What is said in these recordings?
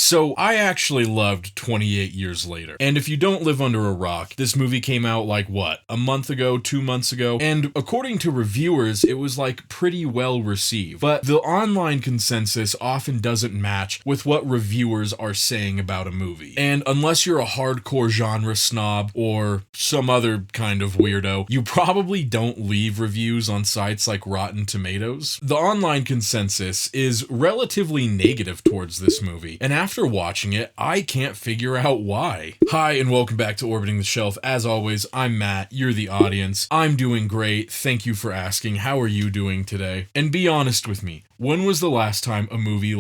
So, I actually loved 28 Years Later. And if you don't live under a rock, this movie came out a month ago, 2 months ago? And according to reviewers, it was pretty well received. But the online consensus often doesn't match with what reviewers are saying about a movie. And unless you're a hardcore genre snob or some other kind of weirdo, you probably don't leave reviews on sites like Rotten Tomatoes. The online consensus is relatively negative towards this movie, and after watching it, I can't figure out why. Hi, and welcome back to Orbiting the Shelf. As always, I'm Matt, you're the audience. I'm doing great, thank you for asking. How are you doing today? And be honest with me, when was the last time a movie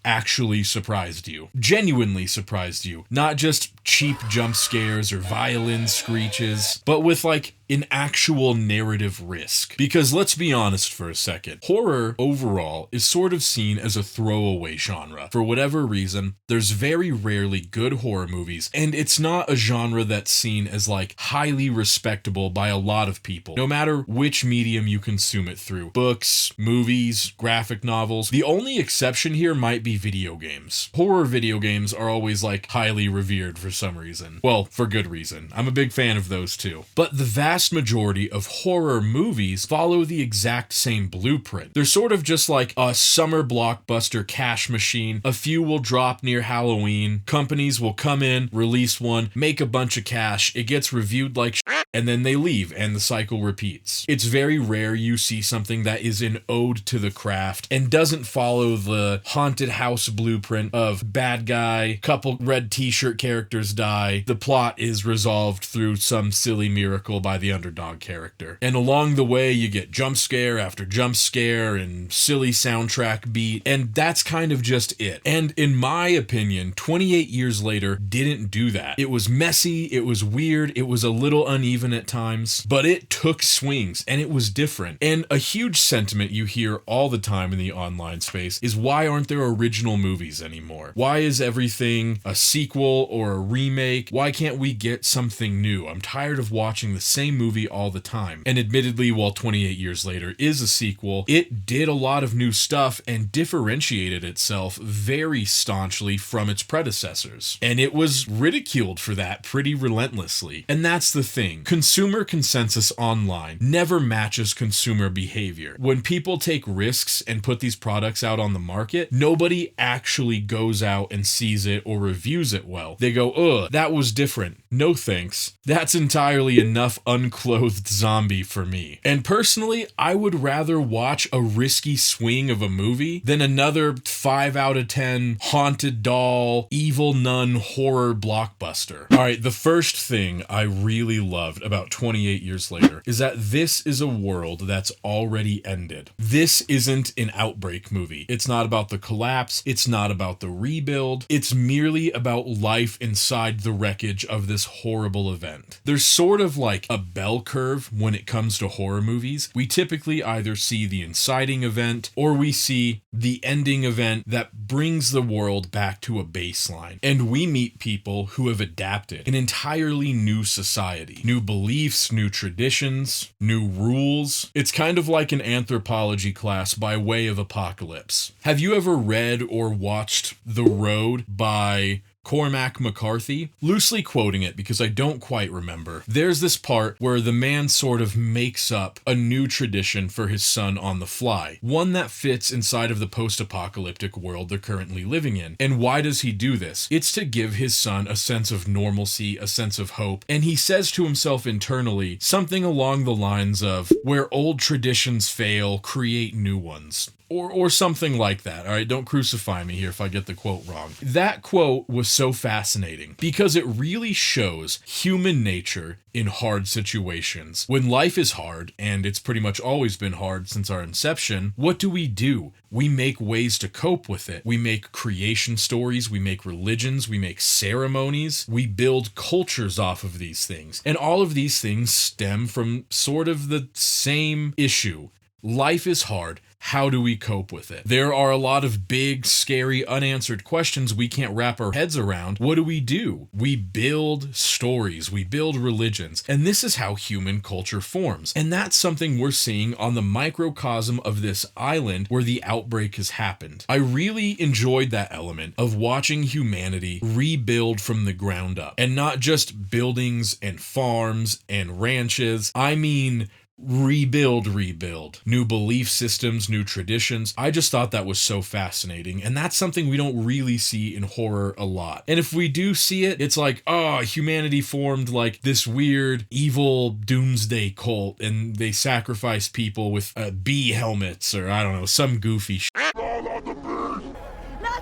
actually surprised you? Genuinely surprised you. Not just cheap jump scares or violin screeches, but with an actual narrative risk. Because let's be honest for a second, horror overall is sort of seen as a throwaway genre. For whatever reason, there's very rarely good horror movies, and it's not a genre that's seen as highly respectable by a lot of people, no matter which medium you consume it through. Books, movies, graphic novels. The only exception here might be video games. Horror video games are always highly revered for some reason. Well, for good reason. I'm a big fan of those too. But the vast majority of horror movies follow the exact same blueprint. They're sort of just like a summer blockbuster cash machine. A few will drop near Halloween. Companies will come in, release one, make a bunch of cash. It gets reviewed like shit, and then they leave, and the cycle repeats. It's very rare you see something that is an ode to the craft and doesn't follow the haunted house blueprint of bad guy, couple red t-shirt characters die, the plot is resolved through some silly miracle by the underdog character. And along the way, you get jump scare after jump scare and silly soundtrack beat, and that's kind of just it. And in my opinion, 28 Years Later didn't do that. It was messy, it was weird, it was a little uneven at times, but it took swings, and it was different. And a huge sentiment you hear all the time in the online space is, why aren't there original movies anymore? Why is everything a sequel or a remake? Why can't we get something new? I'm tired of watching the same movie all the time. And admittedly, while 28 Years Later is a sequel, it did a lot of new stuff and differentiated itself very staunchly from its predecessors. And it was ridiculed for that pretty relentlessly. And that's the thing. Consumer consensus online never matches consumer behavior. When people take risks and put these products out on the market, nobody actually goes out and sees it or reviews it well. They go, ugh, that was different. No thanks. That's entirely enough unclothed zombie for me. And personally, I would rather watch a risky swing of a movie than another 5 out of 10 haunted doll, evil nun horror blockbuster. Alright, the first thing I really loved about 28 Years Later is that this is a world that's already ended. This isn't an outbreak movie. It's not about the collapse. It's not about the rebuild. It's merely about life inside the wreckage of this horrible event. There's sort of a bell curve when it comes to horror movies. We typically either see the inciting event or we see the ending event that brings the world back to a baseline. And we meet people who have adapted an entirely new society, new beliefs, new traditions, new rules. It's kind of like an anthropology class by way of apocalypse. Have you ever read or watched The Road by Cormac McCarthy? Loosely quoting it because I don't quite remember. There's this part where the man sort of makes up a new tradition for his son on the fly, one that fits inside of the post-apocalyptic world they're currently living in. And why does he do this? It's to give his son a sense of normalcy, a sense of hope, and he says to himself internally something along the lines of, where old traditions fail, create new ones. Or something like that. All right, don't crucify me here if I get the quote wrong. That quote was so fascinating because it really shows human nature in hard situations. When life is hard, and it's pretty much always been hard since our inception, what do? We make ways to cope with it. We make creation stories, we make religions, we make ceremonies, we build cultures off of these things. And all of these things stem from sort of the same issue. Life is hard. How do we cope with it? There are a lot of big, scary, unanswered questions we can't wrap our heads around. What do? We build stories, we build religions, and this is how human culture forms. And that's something we're seeing on the microcosm of this island where the outbreak has happened. I really enjoyed that element of watching humanity rebuild from the ground up, and not just buildings and farms and ranches. I mean, rebuild, new belief systems, new traditions. I just thought that was so fascinating, and that's something we don't really see in horror a lot. And if we do see it, it's like, oh, humanity formed like this weird evil doomsday cult, and they sacrifice people with bee helmets, or I don't know, some goofy shit. Not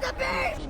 the beast!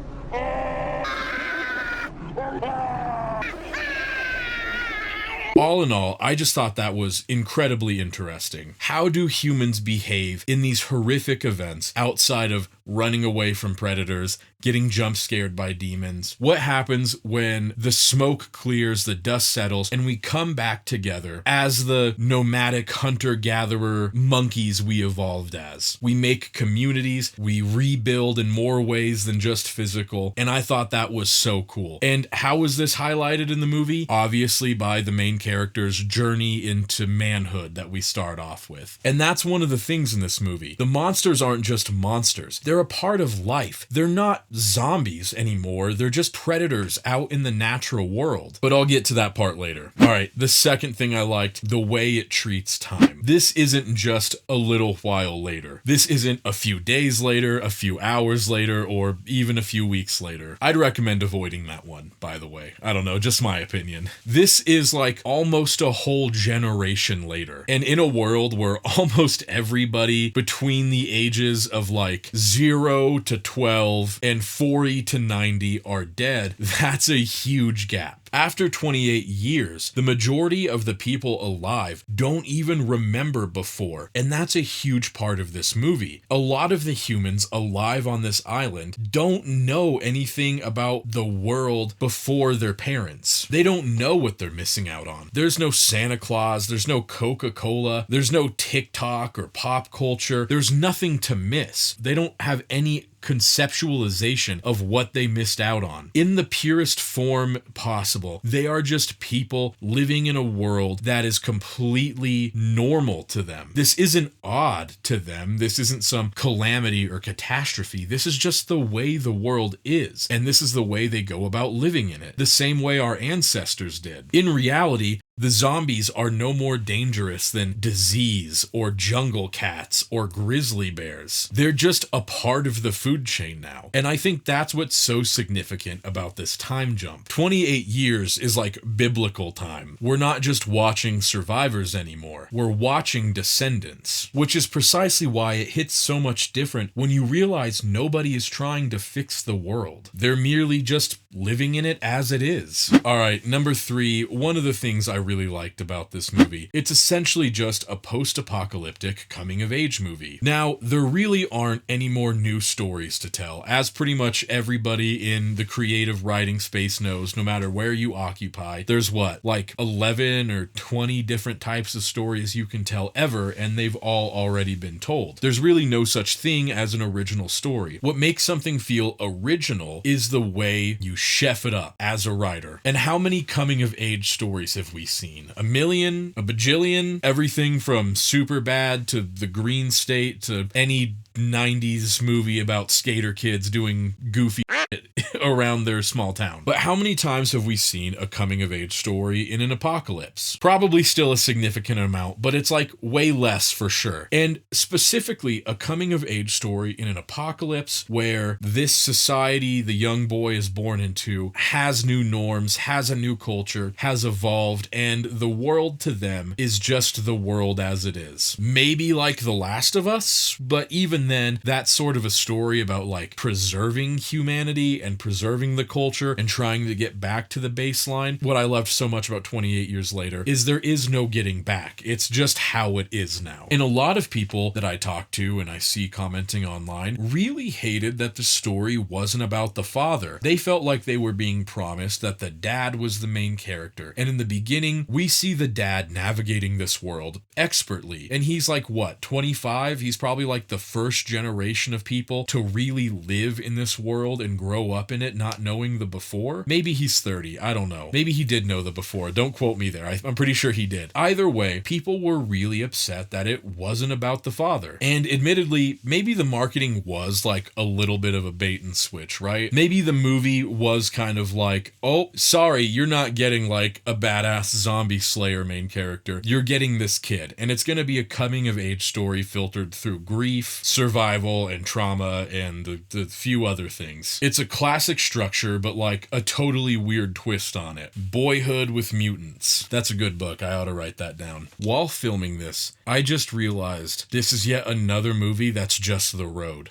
All in all, I just thought that was incredibly interesting. How do humans behave in these horrific events outside of running away from predators, getting jump scared by demons? What happens when the smoke clears, the dust settles, and we come back together as the nomadic hunter-gatherer monkeys we evolved as? We make communities, we rebuild in more ways than just physical, and I thought that was so cool. And how was this highlighted in the movie? Obviously by the main character's journey into manhood that we start off with. And that's one of the things in this movie. The monsters aren't just monsters. They're a part of life. They're not zombies anymore. They're just predators out in the natural world. But I'll get to that part later. All right, the second thing I liked, the way it treats time. This isn't just a little while later. This isn't a few days later, a few hours later, or even a few weeks later. I'd recommend avoiding that one, by the way. I don't know, just my opinion. This is like almost a whole generation later. And in a world where almost everybody between the ages of like 0 to 12 and 40 to 90 are dead, that's a huge gap. After 28 years, the majority of the people alive don't even remember before, and that's a huge part of this movie. A lot of the humans alive on this island don't know anything about the world before their parents. They don't know what they're missing out on. There's no Santa Claus, there's no Coca-Cola, there's no TikTok or pop culture, there's nothing to miss. They don't have any conceptualization of what they missed out on. In the purest form possible, they are just people living in a world that is completely normal to them. This isn't odd to them. This isn't some calamity or catastrophe. This is just the way the world is, and this is the way they go about living in it, the same way our ancestors did. In reality, the zombies are no more dangerous than disease or jungle cats or grizzly bears. They're just a part of the food chain now. And I think that's what's so significant about this time jump. 28 years is like biblical time. We're not just watching survivors anymore. We're watching descendants, which is precisely why it hits so much different when you realize nobody is trying to fix the world. They're merely just living in it as it is. All right, number 3, one of the things I really liked about this movie, it's essentially just a post-apocalyptic coming-of-age movie. Now, there really aren't any more new stories to tell, as pretty much everybody in the creative writing space knows, no matter where you occupy, there's like 11 or 20 different types of stories you can tell ever, and they've all already been told. There's really no such thing as an original story. What makes something feel original is the way you chef it up as a writer. And how many coming-of-age stories have we seen? A million? A bajillion? Everything from Superbad to The Green State to any 90s movie about skater kids doing goofy shit around their small town. But how many times have we seen a coming-of-age story in an apocalypse? Probably still a significant amount, but it's like way less for sure. And specifically, a coming-of-age story in an apocalypse where this society the young boy is born into has new norms, has a new culture, has evolved, and the world to them is just the world as it is. Maybe like The Last of Us, but even then, that's sort of a story about like preserving humanity and preserving the culture and trying to get back to the baseline. What I loved so much about 28 Years Later is there is no getting back. It's just how it is now. And a lot of people that I talk to and I see commenting online really hated that the story wasn't about the father. They felt like they were being promised that the dad was the main character. And in the beginning, we see the dad navigating this world expertly. And he's like, what, 25? He's probably like the first generation of people to really live in this world and grow up in it, not knowing the before. Maybe he's 30. I don't know. Maybe he did know the before. Don't quote me there. I'm pretty sure he did. Either way, people were really upset that it wasn't about the father. And admittedly, maybe the marketing was like a little bit of a bait and switch, right? Maybe the movie was kind of like, oh, sorry, you're not getting like a badass zombie slayer main character. You're getting this kid. And it's going to be a coming of age story filtered through grief, survival, and trauma, and the few other things. It's a classic structure, but like a totally weird twist on it. Boyhood with mutants. That's a good book. I ought to write that down. While filming this, I just realized this is yet another movie that's just the road.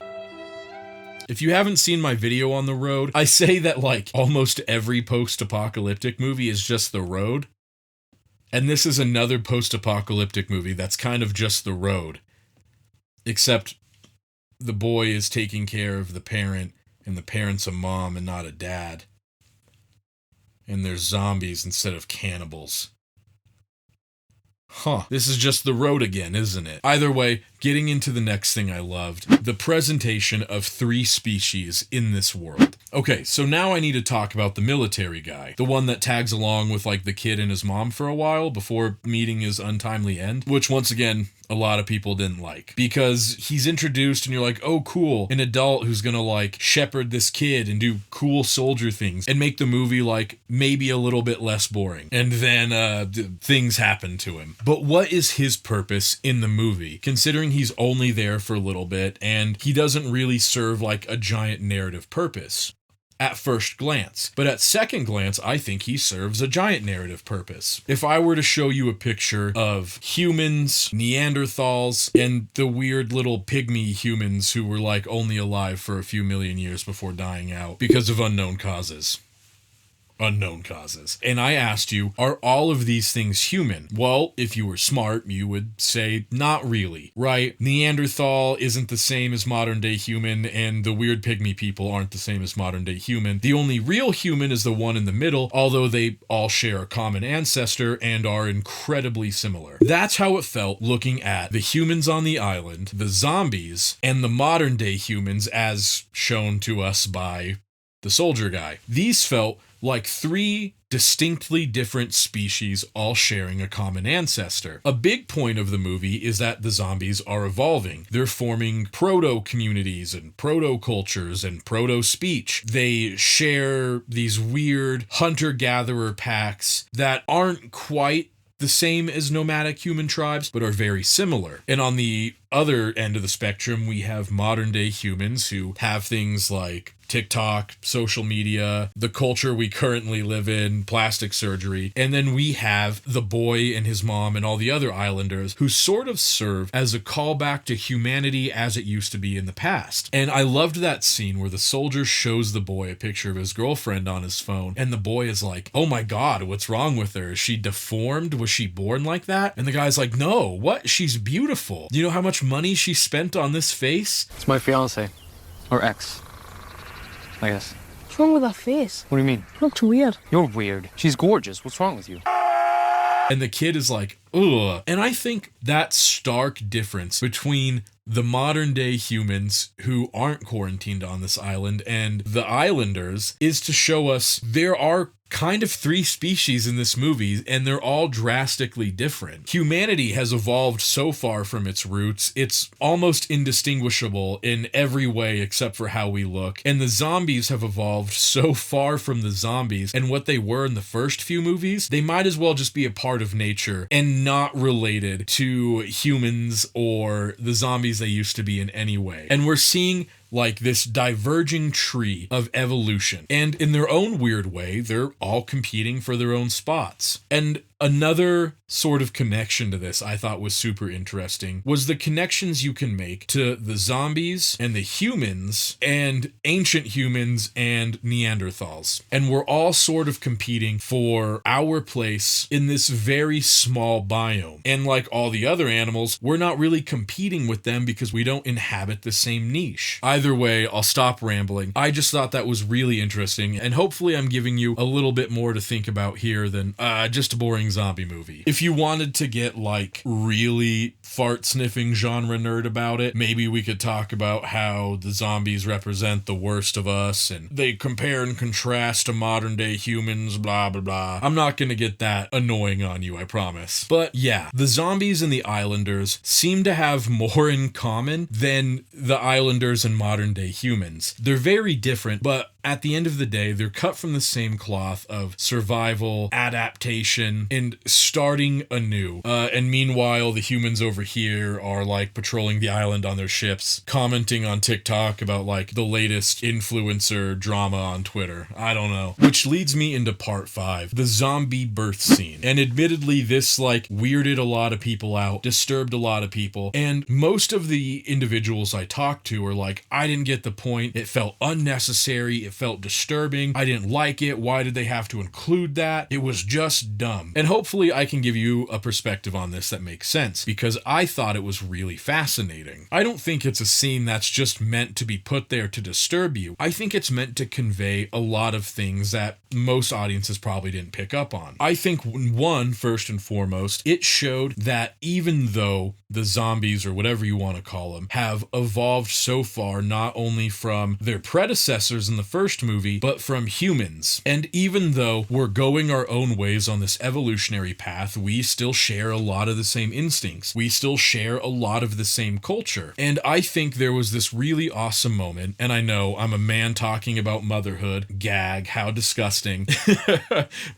If you haven't seen my video on the road, I say that like almost every post-apocalyptic movie is just the road. And this is another post-apocalyptic movie that's kind of just the road. Except the boy is taking care of the parent, and the parent's a mom and not a dad. And there's zombies instead of cannibals. Huh. This is just the road again, isn't it? Either way, getting into the next thing I loved, the presentation of 3 species in this world. Okay, so now I need to talk about the military guy. The one that tags along with like the kid and his mom for a while before meeting his untimely end, which once again, a lot of people didn't like. Because he's introduced and you're like, oh cool, an adult who's gonna like shepherd this kid and do cool soldier things and make the movie like maybe a little bit less boring. And then things happen to him. But what is his purpose in the movie? Considering he's only there for a little bit and he doesn't really serve like a giant narrative purpose at first glance. But at second glance, I think he serves a giant narrative purpose. If I were to show you a picture of humans, Neanderthals, and the weird little pygmy humans who were like only alive for a few million years before dying out because of unknown causes. And I asked you, are all of these things human? Well, if you were smart, you would say not really, right? Neanderthal isn't the same as modern day human, and the weird pygmy people aren't the same as modern day human. The only real human is the one in the middle, although they all share a common ancestor and are incredibly similar. That's how it felt looking at the humans on the island, the zombies, and the modern day humans as shown to us by the soldier guy. These felt like 3 distinctly different species all sharing a common ancestor. A big point of the movie is that the zombies are evolving. They're forming proto-communities and proto-cultures and proto-speech. They share these weird hunter-gatherer packs that aren't quite the same as nomadic human tribes, but are very similar. And on the other end of the spectrum, we have modern day humans who have things like TikTok, social media, the culture we currently live in, plastic surgery, and then we have the boy and his mom and all the other islanders who sort of serve as a callback to humanity as it used to be in the past. And I loved that scene where the soldier shows the boy a picture of his girlfriend on his phone, and the boy is like, oh my god, what's wrong with her? Is she deformed? Was she born like that? And the guy's like, no, what? She's beautiful. You know how much money she spent on this face? It's my fiance. Or ex, I guess. What's wrong with her face? What do you mean? It looks weird. You're weird. She's gorgeous. What's wrong with you? And the kid is like, ugh. And I think that stark difference between the modern day humans who aren't quarantined on this island and the islanders is to show us there are kind of 3 species in this movie, and they're all drastically different. Humanity has evolved so far from its roots, it's almost indistinguishable in every way except for how we look. And the zombies have evolved so far from the zombies and what they were in the first few movies, they might as well just be a part of nature and not related to humans or the zombies they used to be in any way. And we're seeing like this diverging tree of evolution. And in their own weird way, they're all competing for their own spots. And Another sort of connection to this I thought was super interesting was the connections you can make to the zombies and the humans and ancient humans and Neanderthals. And we're all sort of competing for our place in this very small biome. And like all the other animals, we're not really competing with them because we don't inhabit the same niche. Either way, I'll stop rambling. I just thought that was really interesting, and hopefully I'm giving you a little bit more to think about here than just a boring zombie movie. If you wanted to get like really fart-sniffing genre nerd about it, maybe we could talk about how the zombies represent the worst of us and they compare and contrast to modern day humans, blah blah blah. I'm not gonna get that annoying on you, I promise. But yeah, the zombies and the islanders seem to have more in common than the islanders and modern day humans. They're very different, but at the end of the day, they're cut from the same cloth of survival, adaptation, and starting anew. And meanwhile, the humans over here are like patrolling the island on their ships, commenting on TikTok about like the latest influencer drama on Twitter. I don't know. Which leads me into part 5, the zombie birth scene. And admittedly, this like weirded a lot of people out, disturbed a lot of people. And most of the individuals I talked to are like, I didn't get the point. It felt unnecessary. It felt disturbing. I didn't like it. Why did they have to include that? It was just dumb. And hopefully I can give you a perspective on this that makes sense, because I thought it was really fascinating. I don't think it's a scene that's just meant to be put there to disturb you. I think it's meant to convey a lot of things that most audiences probably didn't pick up on. I think one, first and foremost, it showed that even though the zombies, or whatever you want to call them, have evolved so far, not only from their predecessors in the first movie, but from humans. And even though we're going our own ways on this evolutionary path, we still share a lot of the same instincts. We still share a lot of the same culture. And I think there was this really awesome moment, and I know I'm a man talking about motherhood, gag, how disgusting.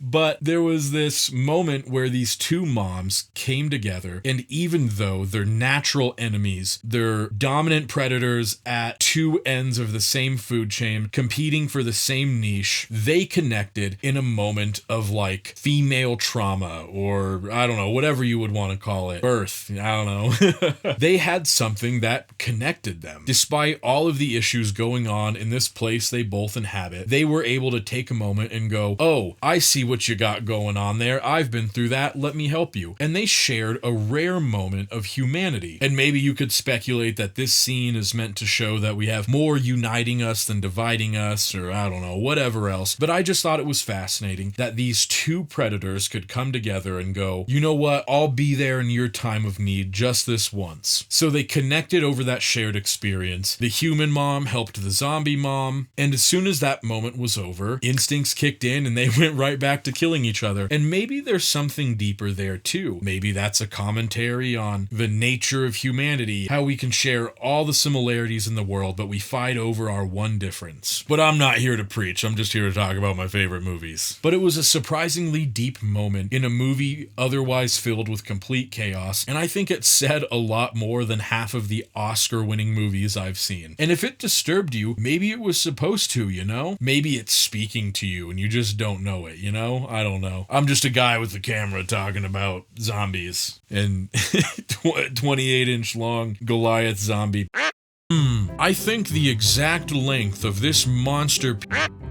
But there was this moment where these two moms came together, and even though they're natural enemies, they're dominant predators at two ends of the same food chain, competing for the same niche, they connected in a moment of like female trauma, or I don't know, whatever you would want to call it, birth, I don't know. They had something that connected them. Despite all of the issues going on in this place they both inhabit, they were able to take a moment and go, oh, I see what you got going on there. I've been through that. Let me help you. And they shared a rare moment of humanity. And maybe you could speculate that this scene is meant to show that we have more uniting us than dividing us, or I don't know, whatever else. But I just thought it was fascinating that these two predators could come together and go, you know what, I'll be there in your time of need just this once. So they connected over that shared experience. The human mom helped the zombie mom, and as soon as that moment was over, instincts kicked in and they went right back to killing each other. And maybe there's something deeper there too. Maybe that's a commentary on the nature of humanity, how we can share all the similarities in the world, but we fight over our one difference. But I'm not here to preach. I'm just here to talk about my favorite movies. But it was a surprisingly deep moment in a movie otherwise filled with complete chaos, and I think it said a lot more than half of the Oscar-winning movies I've seen. And if it disturbed you, maybe it was supposed to, you know? Maybe it's speaking to you and you just don't know it, you know? I don't know. I'm just a guy with a camera talking about zombies and 28-inch long Goliath zombie. I think the exact length of this monster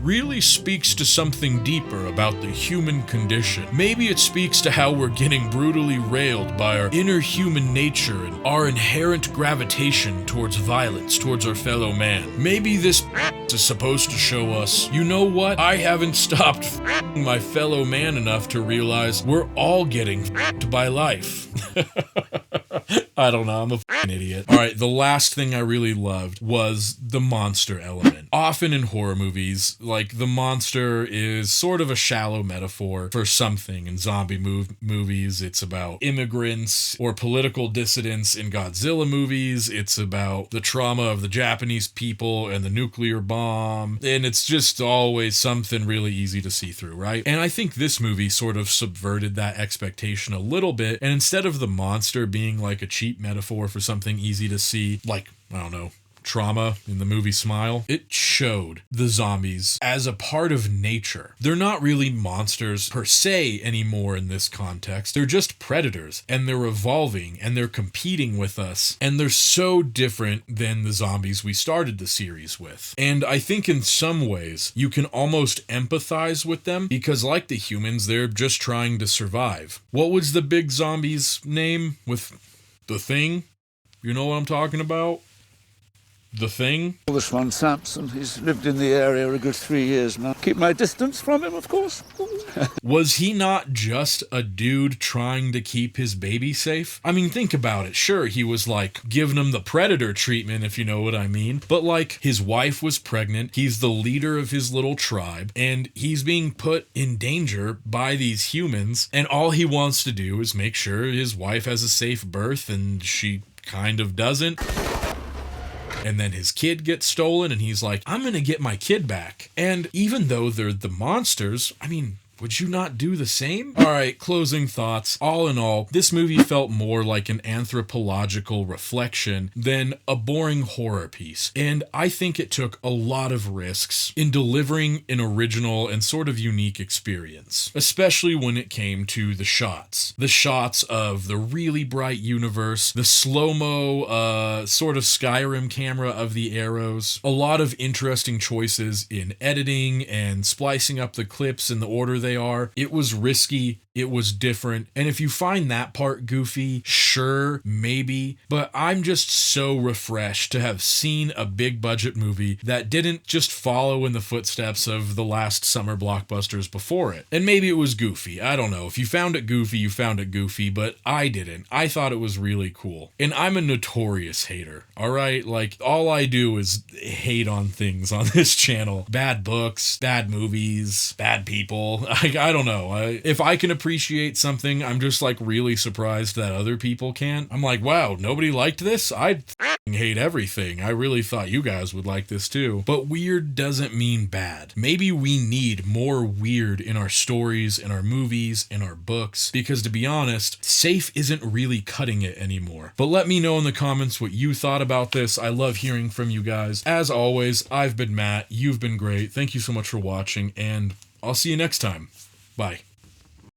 really speaks to something deeper about the human condition. Maybe it speaks to how we're getting brutally railed by our inner human nature and our inherent gravitation towards violence towards our fellow man. Maybe this is supposed to show us, you know what? I haven't stopped my fellow man enough to realize we're all getting by life. I don't know, I'm a idiot. Alright, the last thing I really loved was the monster element. Often in horror movies, like, the monster is sort of a shallow metaphor for something. In zombie movies, it's about immigrants or political dissidents. In Godzilla movies, it's about the trauma of the Japanese people and the nuclear bomb. And it's just always something really easy to see through, right? And I think this movie sort of subverted that expectation a little bit, and instead of the monster being like a cheap metaphor for something easy to see, like, I don't know, Trauma in the movie Smile, it showed the zombies as a part of nature. They're not really monsters per se anymore in this context. They're just predators, and they're evolving, and they're competing with us, and they're so different than the zombies we started the series with. And I think in some ways, you can almost empathize with them, because like the humans, they're just trying to survive. What was the big zombie's name with the Thing? You know what I'm talking about? The Thing? This one, Samson, he's lived in the area a good 3 years now. Keep my distance from him, of course. Was he not just a dude trying to keep his baby safe? I mean, think about it. Sure, he was like giving him the predator treatment, if you know what I mean. But like, his wife was pregnant, he's the leader of his little tribe, and he's being put in danger by these humans, and all he wants to do is make sure his wife has a safe birth, and she kind of doesn't. And then his kid gets stolen, and he's like, I'm gonna get my kid back. And even though they're the monsters, I mean, would you not do the same? All right, closing thoughts. All in all, this movie felt more like an anthropological reflection than a boring horror piece. And I think it took a lot of risks in delivering an original and sort of unique experience, especially when it came to the shots. The shots of the really bright universe, the slow-mo sort of Skyrim camera of the arrows, a lot of interesting choices in editing and splicing up the clips in the order they are. It was risky, it was different, and if you find that part goofy, sure, maybe, but I'm just so refreshed to have seen a big budget movie that didn't just follow in the footsteps of the last summer blockbusters before it. And maybe it was goofy, I don't know. If you found it goofy, you found it goofy, but I didn't. I thought it was really cool. And I'm a notorious hater, alright? Like, all I do is hate on things on this channel. Bad books, bad movies, bad people. I don't know. If I can appreciate something, I'm just like really surprised that other people can't. I'm like, wow, nobody liked this? I hate everything. I really thought you guys would like this too. But weird doesn't mean bad. Maybe we need more weird in our stories, in our movies, in our books, because to be honest, safe isn't really cutting it anymore. But let me know in the comments what you thought about this. I love hearing from you guys. As always, I've been Matt. You've been great. Thank you so much for watching, and I'll see you next time. Bye.